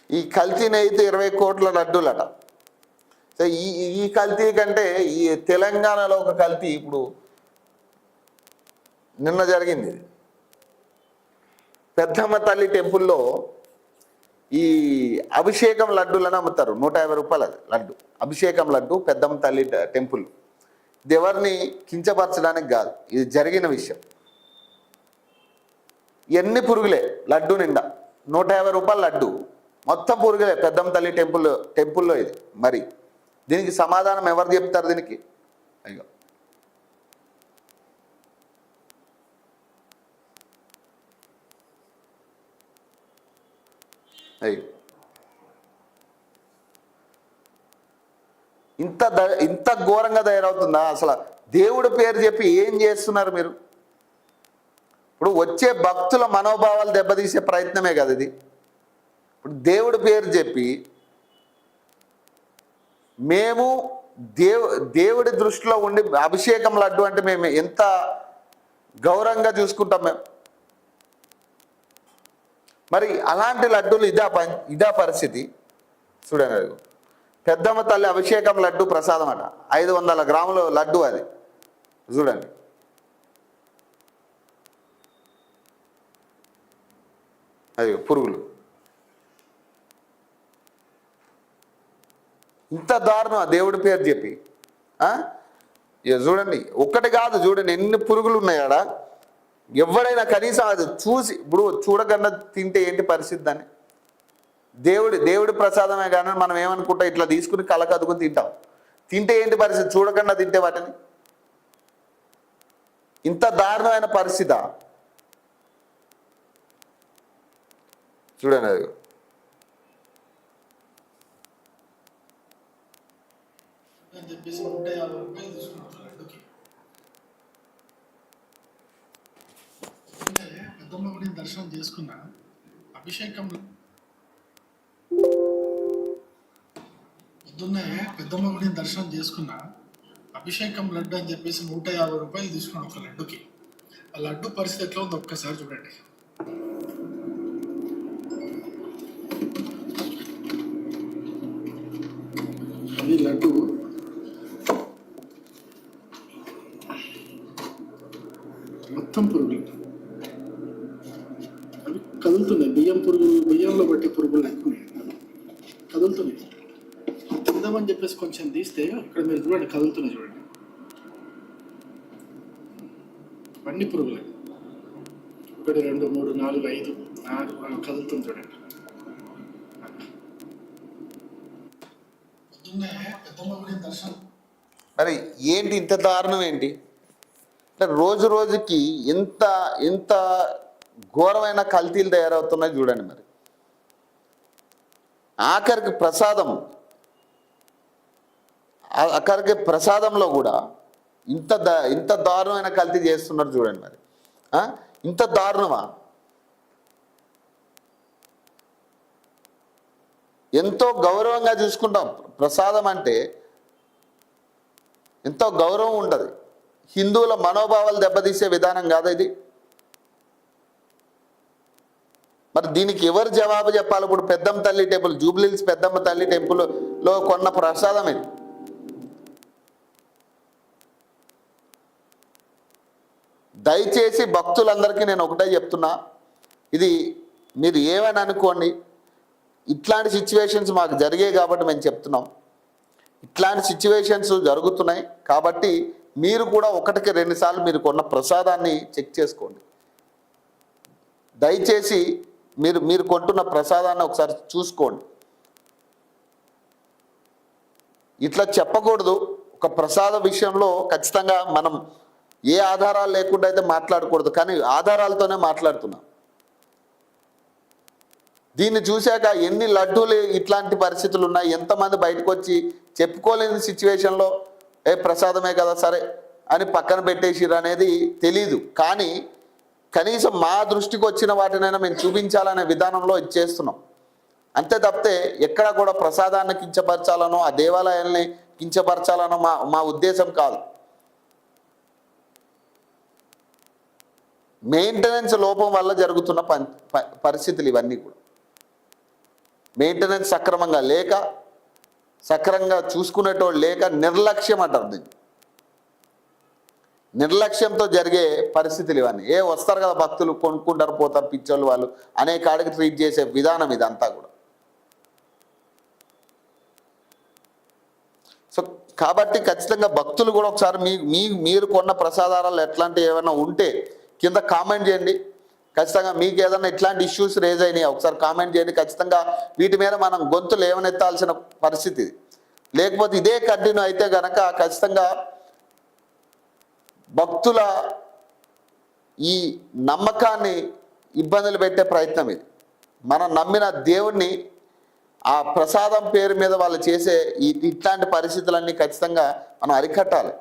ఈ కల్తీ నెయ్యితే 20 కోట్ల లడ్డూలట. సో ఈ ఈ కల్తీ కంటే ఈ తెలంగాణలో ఒక కల్తీ ఇప్పుడు నిన్న జరిగింది. పెద్దమ్మ తల్లి టెంపుల్లో ఈ అభిషేకం లడ్డూలని అమ్ముతారు. 150 రూపాయలు లడ్డు, అభిషేకం లడ్డు పెద్దమ్మ తల్లి టెంపుల్. ఇది ఎవరిని కించపరచడానికి కాదు, ఇది జరిగిన విషయం. ఎన్ని పురుగులే లడ్డు నిండా, 150 రూపాయల లడ్డు మొత్తం పురుగులే పెద్దమ్మ తల్లి టెంపుల్లో ఇది. మరి దీనికి సమాధానం ఎవరు చెప్తారు దీనికి? అయ్యో, అయ్యో, ఇంత ఘోరంగా తయారవుతుందా? అసలు దేవుడి పేరు చెప్పి ఏం చేస్తున్నారు మీరు? ఇప్పుడు వచ్చే భక్తుల మనోభావాలు దెబ్బతీసే ప్రయత్నమే కదా ఇది. ఇప్పుడు దేవుడి పేరు చెప్పి మేము దేవుడి దృష్టిలో ఉండి అభిషేకం లడ్డు అంటే మేము ఎంత గౌరవంగా చూసుకుంటాం మేము. మరి అలాంటి లడ్డూలు ఇదా పరిస్థితి. చూడండి, పెద్దమ్మ తల్లి అభిషేకం లడ్డు ప్రసాదం అట, 500 గ్రాముల లడ్డు అది. చూడండి, అది పురుగులు. ఇంత దారుణం దేవుడి పేరు చెప్పి. ఇక చూడండి, ఒక్కటి కాదు, చూడండి ఎన్ని పురుగులు ఉన్నాయాడా. ఎవడైనా కనీసం అది చూసి, ఇప్పుడు చూడకుండా తింటే ఏంటి పరిస్థితి? దాన్ని దేవుడి ప్రసాదమే కానీ మనం ఏమనుకుంటాం, ఇట్లా తీసుకుని కళ్ళకద్దుకుని తింటాం. తింటే ఏంటి పరిస్థితి? చూడకుండా తింటే వాటిని. ఇంత దారుణమైన పరిస్థితి. చూడండి, అది పెద్దమ్మ గుడిని దర్శనం చేసుకున్నా, అభిషేకం పొద్దున్నే పెద్దమ్మ గుడిని దర్శనం చేసుకున్నా, అభిషేకం లడ్డు అని చెప్పేసి 150 రూపాయలు తీసుకున్నాను ఒక లడ్డుకి. ఆ లడ్డు పరిస్థితి ఎట్లా ఉందో ఒక్కసారి చూడండి. అది లడ్డు మొత్తం పురుగులు, అవి కదులుతున్నాయి. బియ్యంలో పట్టే పురుగులు ఎక్కువ కదులుతున్నాయి. తిందామని చెప్పేసి కొంచెం తీస్తే ఇక్కడ మీరు చూడండి, కదులుతున్నాయి. చూడండి, అన్ని పురుగులే. 1 2 3 4 5 6 కదులుతుంది. చూడండి, పొద్దున్నే పెద్దమ్మ గుడి దర్శనం. మరి ఏంటి ఇంత దారుణం ఏంటి అంటే రోజు రోజుకి ఎంత ఘోరమైన కల్తీలు తయారవుతున్నాయి చూడండి. మరి ఆఖరికి ప్రసాదంలో కూడా ఇంత దారుణమైన కల్తీ చేస్తున్నారు చూడండి. మరి ఇంత దారుణమా? ఎంతో గౌరవంగా చూసుకుంటాం. ప్రసాదం అంటే ఎంతో గౌరవం ఉంటుంది. హిందువుల మనోభావాలు దెబ్బతీసే విధానం కాదు ఇది. మరి దీనికి ఎవరు జవాబు చెప్పాలి? ఇప్పుడు పెద్దమ్మ తల్లి టెంపుల్, జూబ్లీహిల్స్ పెద్దమ్మ తల్లి టెంపుల్లో కొన్న ప్రసాదం ఇది. దయచేసి భక్తులందరికీ నేను ఒకటే చెప్తున్నా, ఇది మీరు ఏమని అనుకోండి, ఇట్లాంటి సిచ్యువేషన్స్ మాకు జరిగాయి కాబట్టి మేము చెప్తున్నాం. ఇట్లాంటి సిచ్యువేషన్స్ జరుగుతున్నాయి కాబట్టి మీరు కూడా 1కి 2 సార్లు మీరు కొన్న ప్రసాదాన్ని చెక్ చేసుకోండి. దయచేసి మీరు కొంటున్న ప్రసాదాన్ని ఒకసారి చూసుకోండి. ఇట్లా చెప్పకూడదు. ఒక ప్రసాద విషయంలో ఖచ్చితంగా మనం ఏ ఆధారాలు లేకుండా అయితే మాట్లాడకూడదు, కానీ ఆధారాలతోనే మాట్లాడుతున్నాం. దీన్ని చూశాక ఎన్ని లడ్డూలు ఇట్లాంటి పరిస్థితులు ఉన్నాయి, ఎంతమంది బయటకు వచ్చి చెప్పుకోలేని సిచ్యువేషన్లో ప్రసాదమే కదా సరే అని పక్కన పెట్టేసిరు అనేది తెలీదు. కానీ కనీసం మా దృష్టికి వచ్చిన వాటినైనా మేము చూపించాలనే విధానంలో ఇచ్చేస్తున్నాం. అంతే తప్పితే ఎక్కడ కూడా ప్రసాదాన్ని కించపరచాలనో ఆ దేవాలయాల్ని కించపరచాలనో మా ఉద్దేశం కాదు. మెయింటెనెన్స్ లోపం వల్ల జరుగుతున్న పరిస్థితులు ఇవన్నీ కూడా. మెయింటెనెన్స్ సక్రమంగా లేక, సక్రమంగా చూసుకునేటోళ్ళు లేక, నిర్లక్ష్యం అంటారు దీన్ని. నిర్లక్ష్యంతో జరిగే పరిస్థితులు ఇవన్నీ. వస్తారు కదా భక్తులు, కొనుక్కుంటారు, పోతారు, పిచ్చోళ్ళు వాళ్ళు అనే కాడికి ట్రీట్ చేసే విధానం ఇదంతా కూడా. సో కాబట్టి ఖచ్చితంగా భక్తులు కూడా ఒకసారి మీరు కొన్న ప్రసాదాలు ఎట్లాంటివి ఏమైనా ఉంటే కింద కామెంట్ చేయండి. ఖచ్చితంగా మీకు ఏదైనా ఇట్లాంటి ఇష్యూస్ రేజ్ అయినాయి ఒకసారి కామెంట్ చేయండి. ఖచ్చితంగా వీటి మీద మనం గొంతులు లేవనెత్తాల్సిన పరిస్థితి. లేకపోతే ఇదే కంటిన్యూ అయితే కనుక ఖచ్చితంగా భక్తుల ఈ నమ్మకాన్ని ఇబ్బందులు పెట్టే ప్రయత్నం ఇది. మనం నమ్మిన దేవుణ్ణి ఆ ప్రసాదం పేరు మీద వాళ్ళు చేసే ఇట్లాంటి పరిస్థితులన్నీ ఖచ్చితంగా మనం అరికట్టాలి.